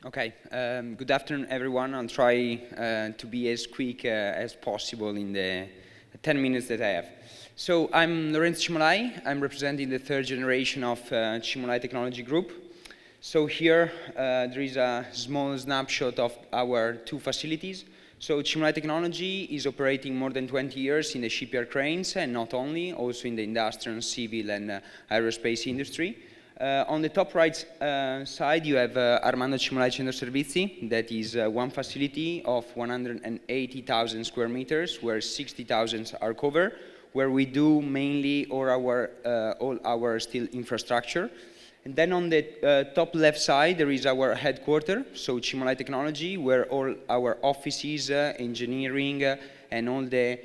Okay, good afternoon everyone. I'll try to be as quick as possible in the 10 minutes that I have. So I'm Lorenzo Cimolai. I'm representing the third generation of Cimolai Technology Group. So here there is a small snapshot of our two facilities. So Cimolai Technology is operating more than 20 years in the shipyard cranes, and not only, also in the industrial, civil and aerospace industry. On the top right side, you have Armando Cimolai Centro Servizi. That is one facility of 180,000 square meters, where 60,000 are covered, where we do mainly all our steel infrastructure. And then on the top left side, there is our headquarters, so Cimolai Technology, where all our offices, engineering, and all the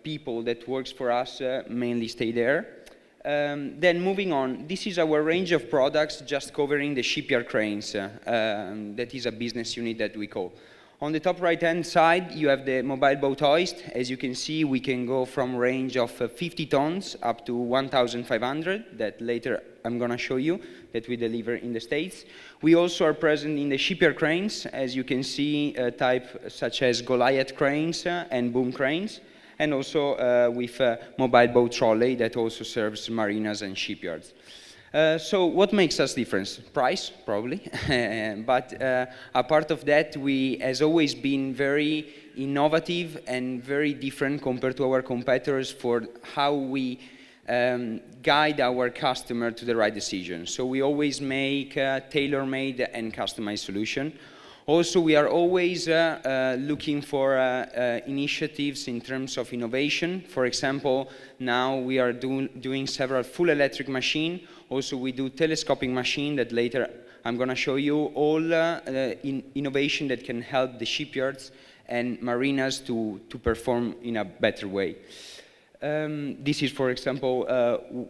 people that works for us mainly stay there. Then moving on, this is our range of products just covering the shipyard cranes. That is a business unit that we call. On the top right-hand side, you have the mobile boat hoist. As you can see, we can go from range of 50 tons up to 1,500, that later I'm going to show you, that we deliver in the States. We also are present in the shipyard cranes, as you can see, type such as Goliath cranes and boom cranes, and also with mobile boat trolley that also serves marinas and shipyards. So what makes us different? Price, probably. But apart of that, we has always been very innovative and very different compared to our competitors for how we guide our customer to the right decision. So we always make tailor-made and customized solution. Also, we are always looking for initiatives in terms of innovation. For example, now we are doing several full electric machines. Also, we do telescoping machine that later I'm going to show you, all innovation that can help the shipyards and marinas to perform in a better way. This is, for example,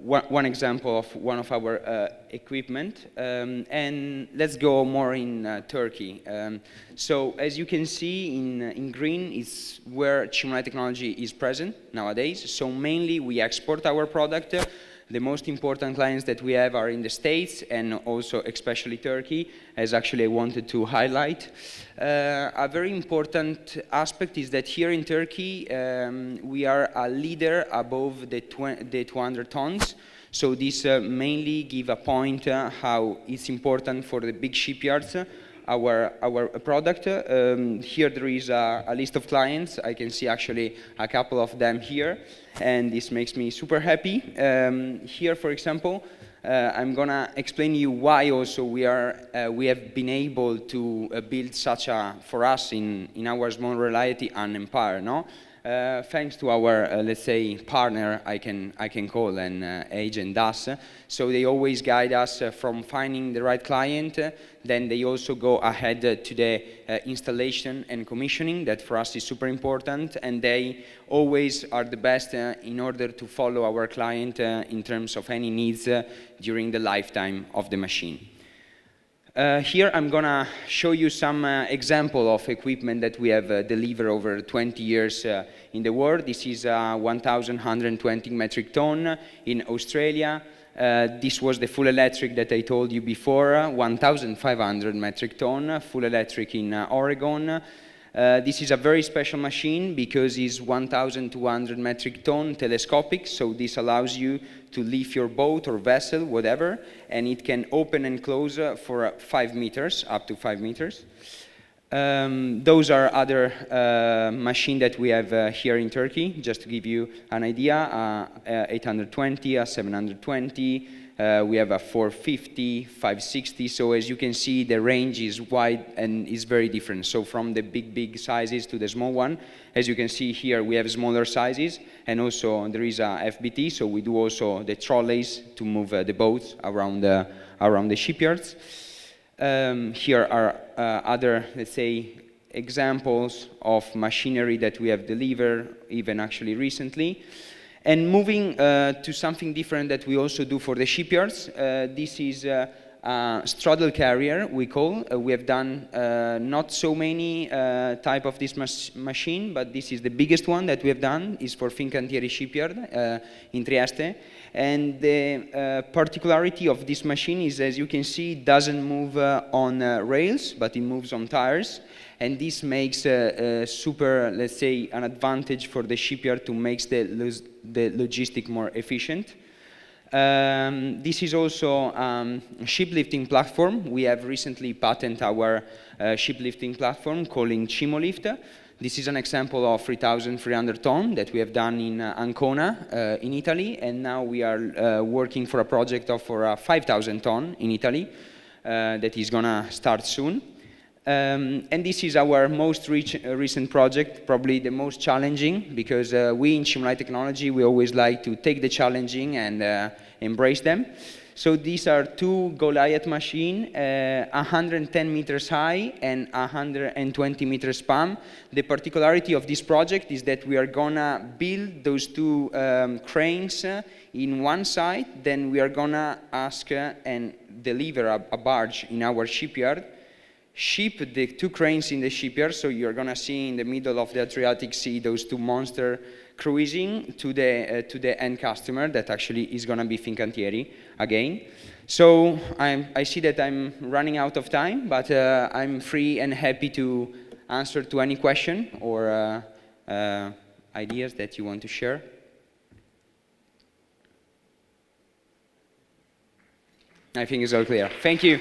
one example of one of our equipment. And let's go more in Turkey. So as you can see in green is where Cimolai Technology is present nowadays. So mainly we export our product. The most important clients that we have are in the States and also especially Turkey, as actually I wanted to highlight. A very important aspect is that here in Turkey, we are a leader above the 200 tons. So this mainly give a point how it's important for the big shipyards, our product. Here there is a list of clients. I can see actually a couple of them here, and this makes me super happy. Here, for example, I'm gonna explain you why also we have been able to build such a, for us in our small reality, an empire, no? Thanks to our, let's say, partner, I can call an agent us. So they always guide us from finding the right client. Then they also go ahead to the installation and commissioning. That for us is super important. And they always are the best in order to follow our client in terms of any needs during the lifetime of the machine. Here I'm going to show you some example of equipment that we have delivered over 20 years in the world. This is 1,120 metric ton in Australia. This was the full electric that I told you before, 1,500 metric ton, full electric in Oregon. This is a very special machine because it's 1,200 metric ton telescopic, so this allows you to lift your boat or vessel, whatever, and it can open and close for 5 meters, up to 5 meters. Those are other machines that we have here in Turkey, just to give you an idea, 820, a 720, we have a 450, 560, so as you can see the range is wide and is very different. So from the big sizes to the small one, as you can see here we have smaller sizes, and also there is a FBT, so we do also the trolleys to move the boats around the shipyards. Here are other, let's say, examples of machinery that we have delivered, even actually recently. And moving to something different that we also do for the shipyards, this is straddle carrier, we call. We have done not so many type of this machine, but this is the biggest one that we have done. Is for Fincantieri shipyard in Trieste. And the particularity of this machine is, as you can see, it doesn't move on rails, but it moves on tires. And this makes a super, let's say, an advantage for the shipyard to make the logistic more efficient. This is also a shiplifting platform. We have recently patented our shiplifting platform calling Cimolai. This is an example of 3,300 ton that we have done in Ancona in Italy, and now we are working for a project for 5,000 ton in Italy that is gonna start soon. And this is our most recent project, probably the most challenging, because we in Cimolai Technology, we always like to take the challenging and embrace them. So these are two Goliath machines, 110 meters high and 120 meters span. The particularity of this project is that we are gonna build those two cranes in one side, then we are gonna ask and deliver a barge in our shipyard, ship the two cranes in the shipyard, so you're gonna see in the middle of the Adriatic Sea those two monster cruising to the end customer that actually is gonna be Fincantieri again. So I see that I'm running out of time, but I'm free and happy to answer to any question or ideas that you want to share. I think it's all clear. Thank you.